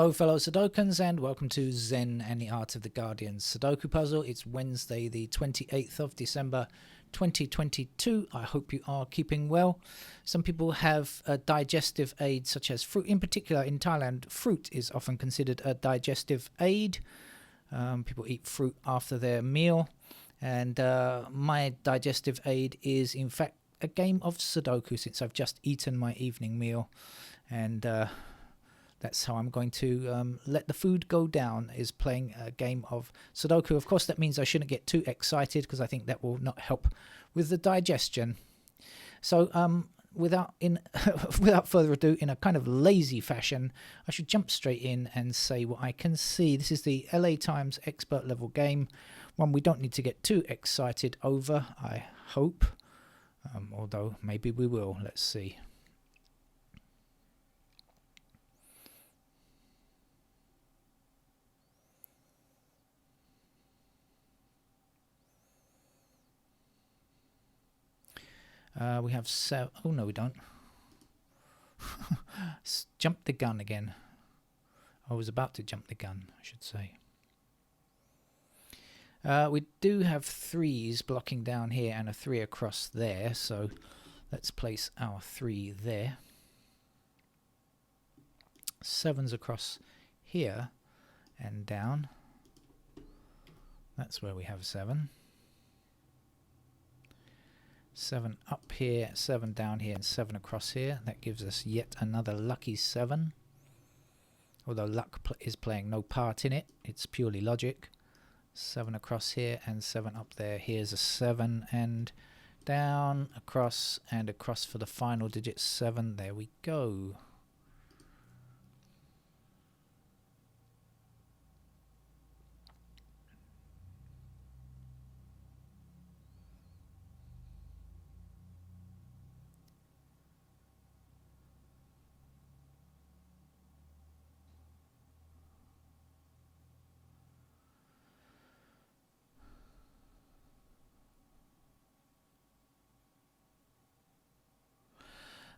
Hello fellow Sudokans and welcome to Zen and the Art of the Guardian Sudoku Puzzle. It's Wednesday the 28th of December 2022. I hope you are keeping well. Some people have a digestive aid such as fruit. In particular in Thailand, fruit is often considered a digestive aid. People eat fruit after their meal, and my digestive aid is in fact a game of Sudoku since I've just eaten my evening meal, and that's how I'm going to let the food go down, is playing a game of Sudoku. Of course, that means I shouldn't get too excited because I think that will not help with the digestion. So without further ado, in a kind of lazy fashion, I should jump straight in and say what I can see. This is the LA Times expert level game, one we don't need to get too excited over, I hope. Although maybe we will. Let's see. We have seven. Oh no, we don't. Jump the gun again. I was about to jump the gun, I should say. We do have threes blocking down here and a three across there, so let's place our three there. Sevens across here and down. That's where we have seven. 7 up here, 7 down here, and 7 across here. That gives us yet another lucky 7. Although luck is playing no part in it, it's purely logic. 7 across here and 7 up there. Here's a 7 and down, across, and across for the final digit 7. There we go.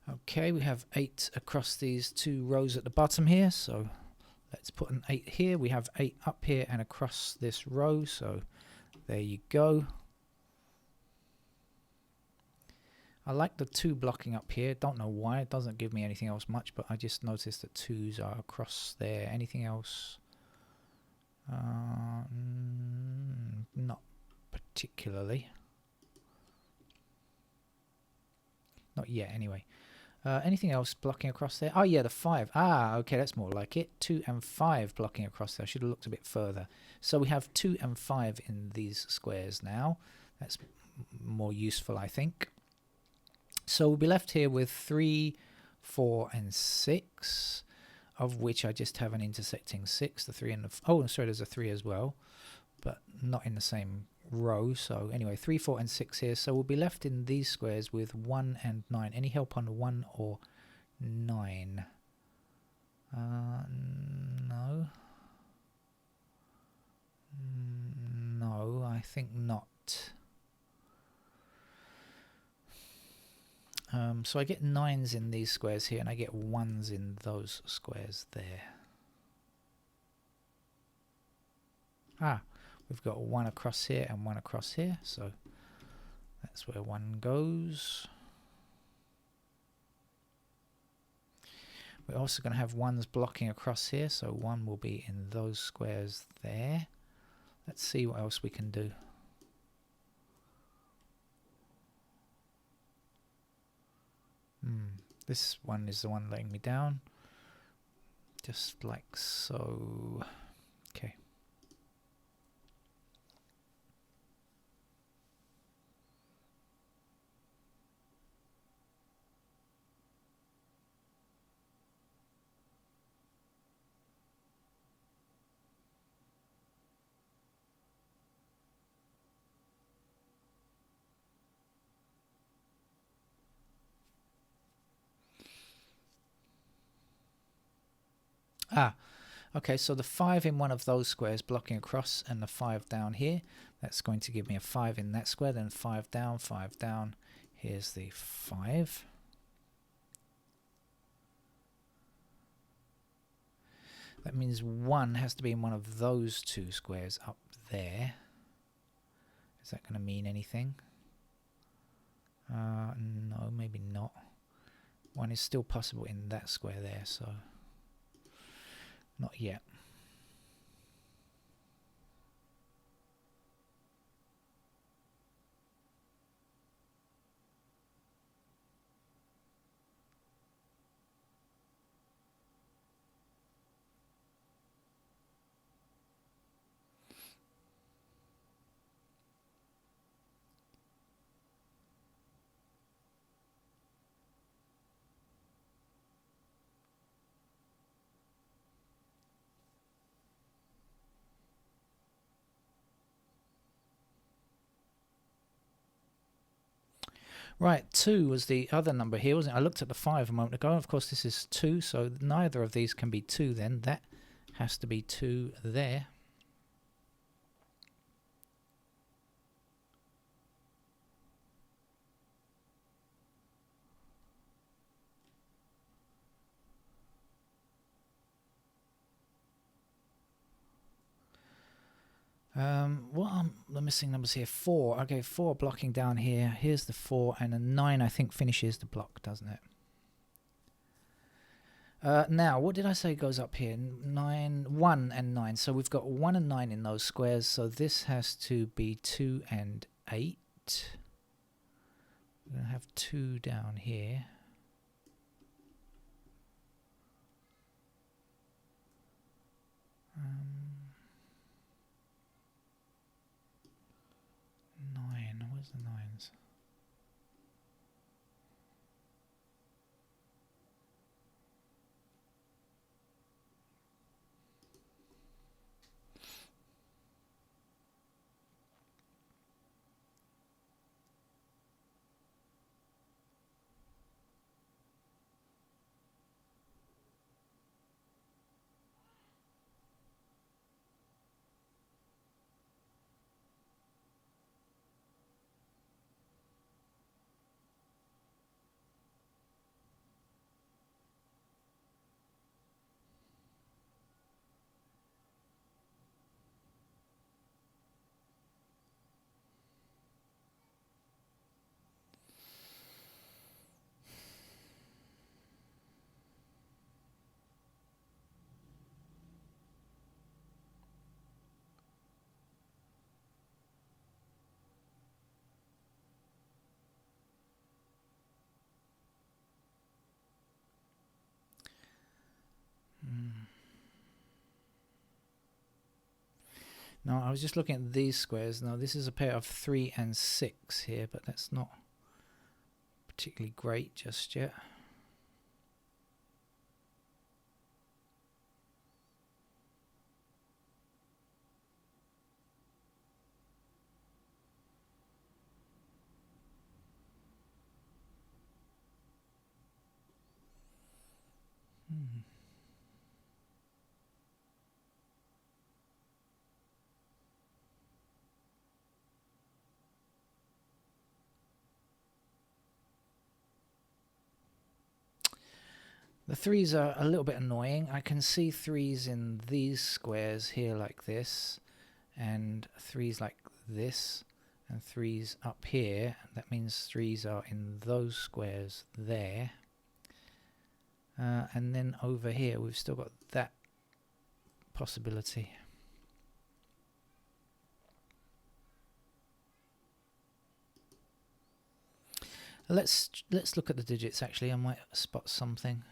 Okay, we have 8 across these two rows at the bottom here, so let's put an 8 here. We have 8 up here and across this row, so there you go. I like the 2 blocking up here. Don't know why, it doesn't give me anything else much, but I just noticed that 2s are across there. Anything else? Not particularly. Not yet, anyway. Anything else blocking across there? Oh yeah, the 5. Ah, okay, that's more like it. 2 and 5 blocking across there. I should have looked a bit further. So we have 2 and 5 in these squares now. That's more useful, I think. So we'll be left here with 3, 4, and 6, of which I just have an intersecting 6. The 3 and the... Oh, sorry, there's a 3 as well, but not in the same row. So anyway, 3, 4, and 6 here. So we'll be left in these squares with 1 and 9. Any help on 1 or 9? No. No, I think not. So I get 9s in these squares here, and I get 1s in those squares there. Ah, we've got 1 across here and 1 across here, so that's where 1 goes. We're also going to have 1s blocking across here, so 1 will be in those squares there. Let's see what else we can do. This one is the one letting me down. Just like so. Okay. Ah, okay, so the 5 in one of those squares blocking across and the 5 down here, that's going to give me a 5 in that square, then 5 down, 5 down. Here's the 5. That means 1 has to be in one of those 2 squares up there. Is that going to mean anything? No, maybe not. 1 is still possible in that square there, so not yet. Right, 2 was the other number here, wasn't it? I looked at the 5 a moment ago. Of course, this is 2, so neither of these can be 2 then. That has to be 2 there. What are the missing numbers here? 4. Okay, 4 blocking down here. Here's the 4, and a 9 I think finishes the block, doesn't it? Now, what did I say goes up here? 1 and 9. So we've got 1 and 9 in those squares. So this has to be 2 and 8. We're going to have 2 down here. Where's the 9s? No, I was just looking at these squares. Now, this is a pair of 3 and 6 here, but that's not particularly great just yet. The 3s are a little bit annoying. I can see 3s in these squares here like this, and 3s like this, and 3s up here. That means 3s are in those squares there. And then over here we've still got that possibility. Let's look at the digits actually. I might spot something.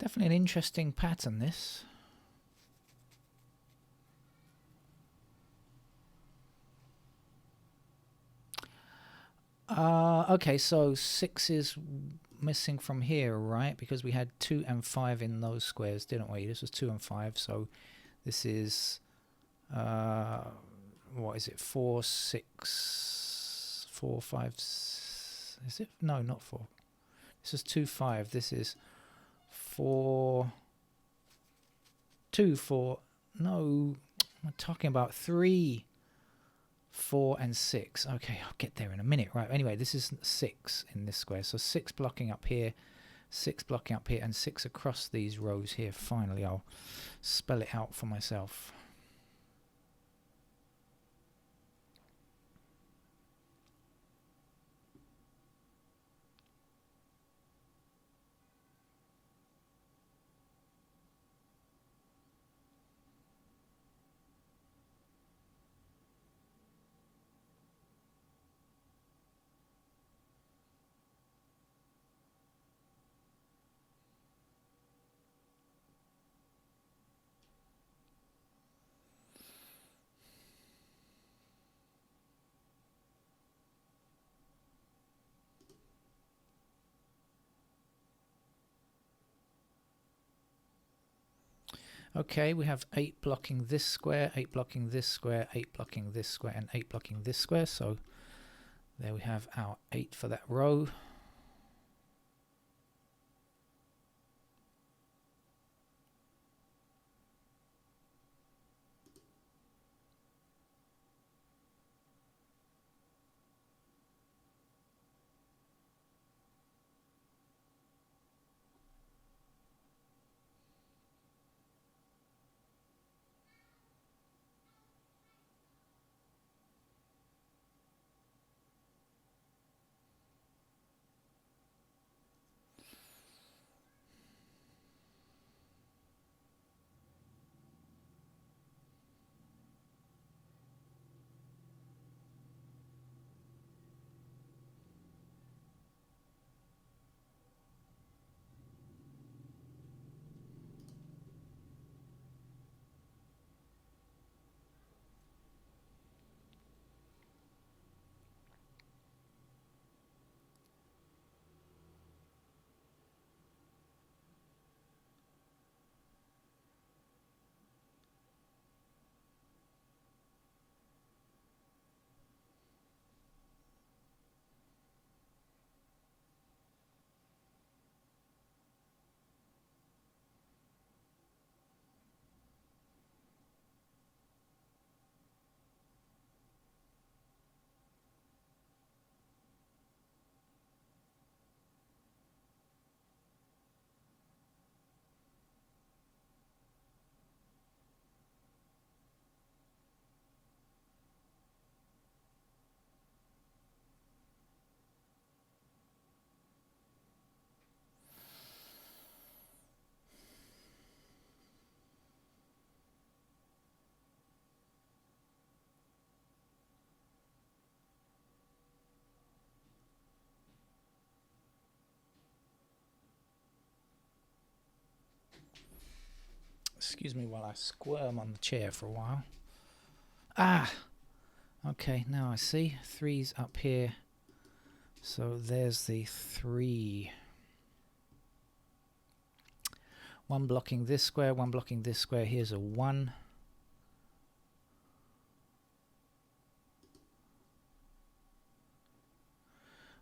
Definitely an interesting pattern, this. Okay, so 6 is missing from here, right? Because we had 2 and 5 in those squares, didn't we? This was 2 and 5, so this is what is it? 4, 6, 4, 5. Is it? No, not 4. This is 2, 5. This is 4, 2, 4. No, I'm talking about 3, 4 and 6. Okay, I'll get there in a minute. Right, anyway, this is 6 in this square. So 6 blocking up here, 6 blocking up here, and 6 across these rows here. Finally, I'll spell it out for myself. Okay, we have 8 blocking this square, 8 blocking this square, 8 blocking this square, and 8 blocking this square. So there we have our 8 for that row. Excuse me while I squirm on the chair for a while. Okay, now I see. 3's up here. So there's the 3. 1 blocking this square, 1 blocking this square. Here's a 1.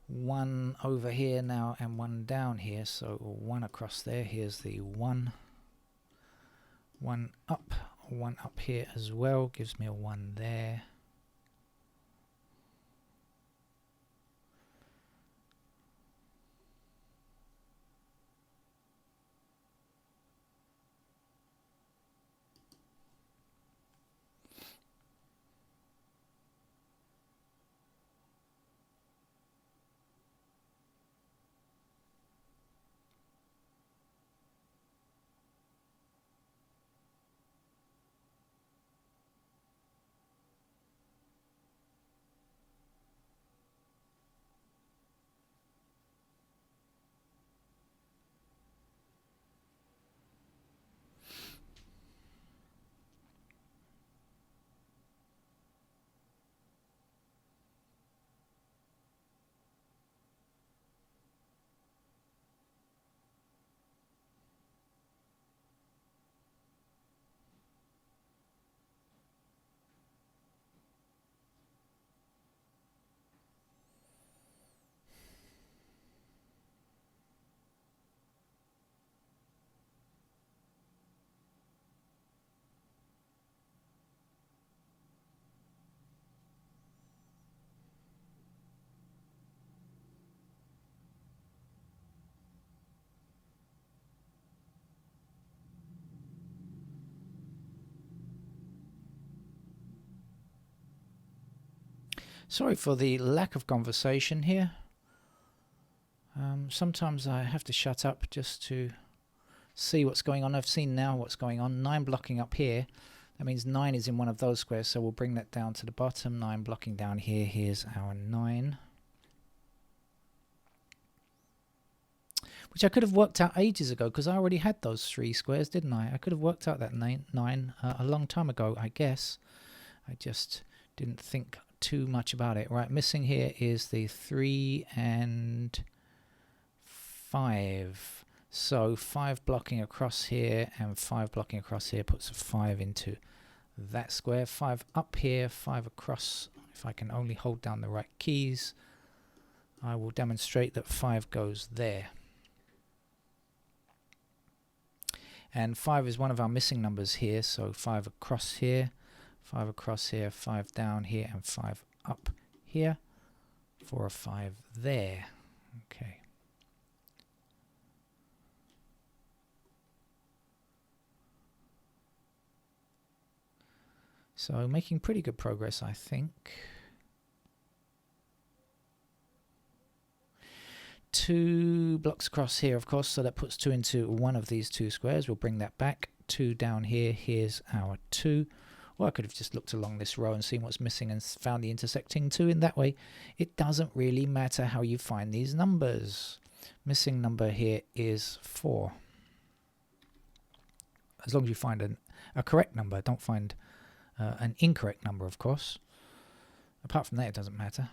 One over here now and 1 down here, so 1 across there. Here's the 1. 1 up here as well, gives me a 1 there. Sorry for the lack of conversation here. Sometimes I have to shut up just to see what's going on. I've seen now what's going on. 9 blocking up here. That means 9 is in one of those squares, so we'll bring that down to the bottom. 9 blocking down here. Here's our 9. Which I could have worked out ages ago, because I already had those 3 squares, didn't I? I could have worked out that 9 a long time ago, I guess. I just didn't think too much about it. Right, missing here is the 3 and 5. So 5 blocking across here and 5 blocking across here puts a 5 into that square. 5 up here, 5 across. If I can only hold down the right keys, I will demonstrate that 5 goes there. And 5 is one of our missing numbers here, so 5 across here, 5 across here, 5 down here, and 5 up here for a 5 there. Okay. So making pretty good progress, I think. 2 blocks across here, of course, so that puts 2 into one of these 2 squares. We'll bring that back. 2 down here. Here's our 2. Or I could have just looked along this row and seen what's missing and found the intersecting 2 in that way. It doesn't really matter how you find these numbers. Missing number here is 4. As long as you find a correct number, don't find an incorrect number, of course. Apart from that, it doesn't matter.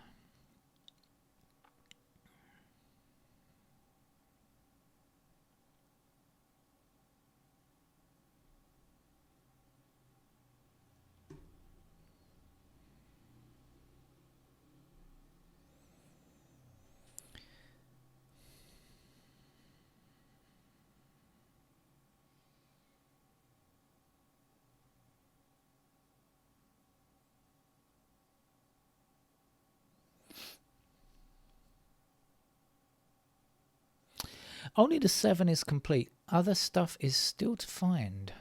Only the 7 is complete. Other stuff is still to find.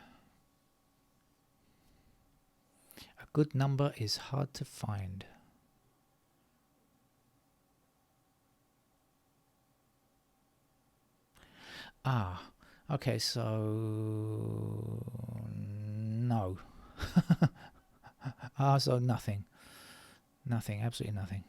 A good number is hard to find. Ah, okay, so no. So nothing. Nothing, absolutely nothing.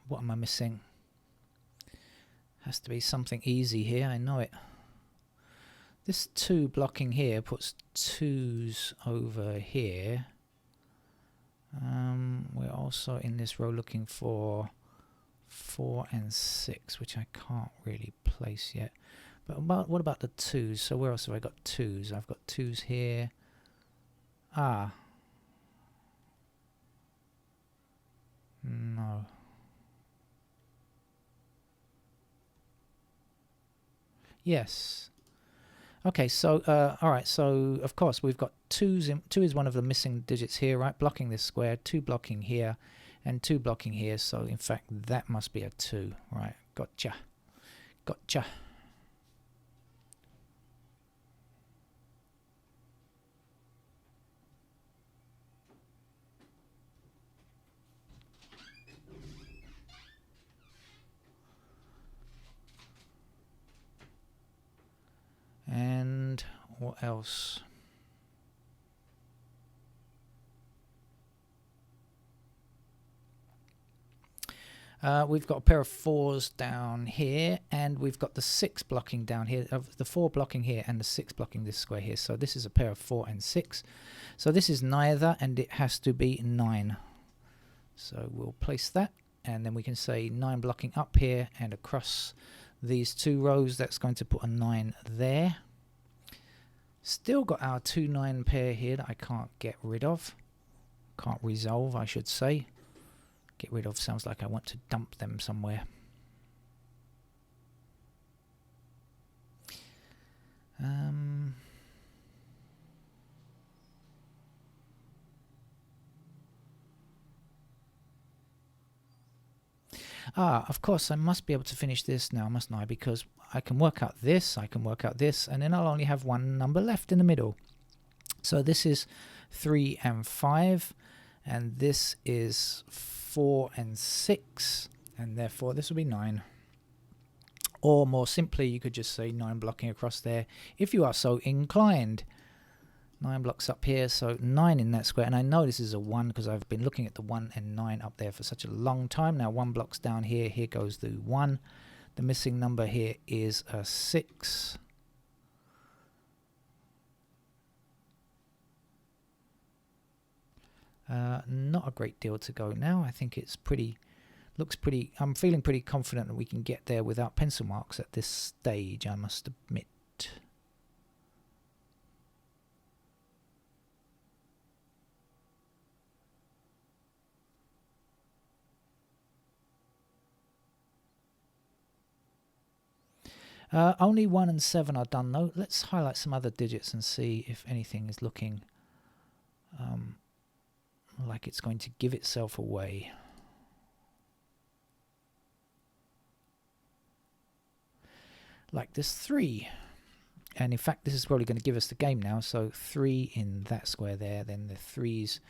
What am I missing? Has to be something easy here, I know it. This 2 blocking here puts 2's over here. We're also in this row looking for 4 and 6, which I can't really place yet. But what about the 2's? So where else have I got 2's? I've got 2's here. Ah. No. Yes. Okay, so all right, so of course we've got 2's 2 is one of the missing digits here, right? Blocking this square, 2 blocking here, and 2 blocking here. So in fact that must be a 2, right? Gotcha. Gotcha. And what else? We've got a pair of 4's down here, and we've got the 6 blocking down here, the 4 blocking here, and the 6 blocking this square here. So this is a pair of 4 and 6. So this is neither, and it has to be 9. So we'll place that, and then we can say 9 blocking up here and across these 2 rows. That's going to put a 9 there. Still got our 2-9 pair here that I can't get rid of. Can't resolve, I should say. Get rid of sounds like I want to dump them somewhere. Of course I must be able to finish this now, mustn't I? Because I can work out this, I can work out this, and then I'll only have one number left in the middle. So this is 3 and 5, and this is 4 and 6, and therefore this will be 9. Or more simply, you could just say 9 blocking across there if you are so inclined. 9 blocks up here, so 9 in that square. And I know this is a 1 because I've been looking at the 1 and 9 up there for such a long time. Now 1 blocks down here. Here goes the 1. The missing number here is a 6. Not a great deal to go now. I think it's looks pretty, I'm feeling pretty confident that we can get there without pencil marks at this stage, I must admit. Only 1 and 7 are done though. Let's highlight some other digits and see if anything is looking like it's going to give itself away. Like this 3. And in fact this is probably going to give us the game now. So 3 in that square there. Then the 3's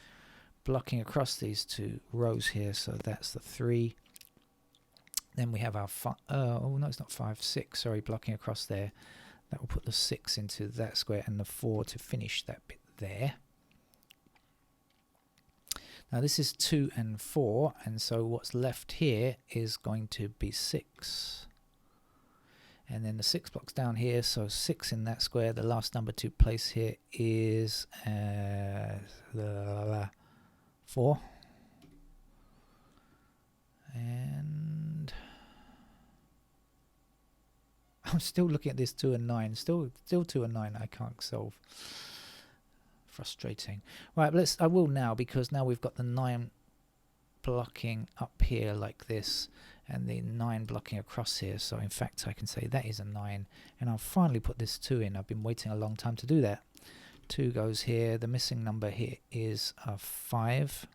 blocking across these 2 rows here. So that's the 3. Then we have our oh no, it's not 5, 6, sorry, blocking across there. That will put the 6 into that square and the 4 to finish that bit there. Now this is 2 and 4, and so what's left here is going to be 6. And then the 6 blocks down here, so 6 in that square. The last number to place here is 4. And I'm still looking at this 2 and 9. Still 2 and 9 I can't solve. Frustrating. Right, I will now, because now we've got the 9 blocking up here like this and the 9 blocking across here. So in fact I can say that is a 9, and I'll finally put this 2 in. I've been waiting a long time to do that. 2 goes here. The missing number here is a 5.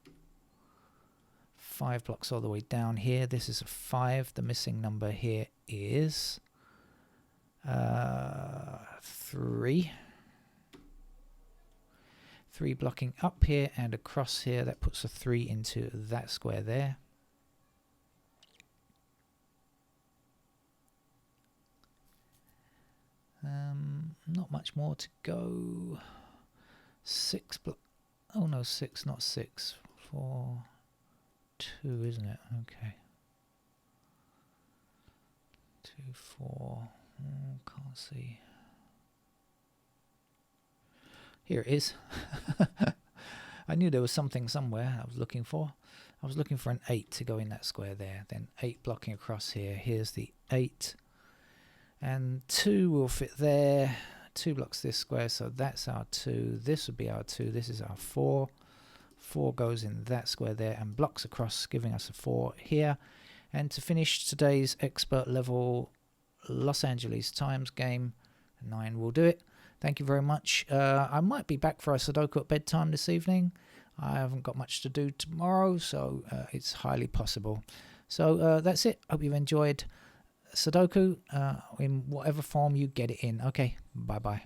5 blocks all the way down here. This is a 5. The missing number here is 3. 3 blocking up here and across here. That puts a 3 into that square there. Not much more to go. 6 oh no, 6, not 6. 4, 2, isn't it? Okay. 2, 4. Can't see. Here it is. I knew there was something somewhere I was looking for. I was looking for an 8 to go in that square there. Then 8 blocking across here. Here's the 8. And 2 will fit there. 2 blocks this square, so that's our 2. This would be our 2. This is our 4. 4 goes in that square there and blocks across, giving us a 4 here. And to finish today's expert level Los Angeles Times game, 9 will do it. Thank you very much. I might be back for a Sudoku at bedtime this evening. I haven't got much to do tomorrow, so it's highly possible. So that's it. Hope you've enjoyed Sudoku in whatever form you get it in. Okay, bye-bye.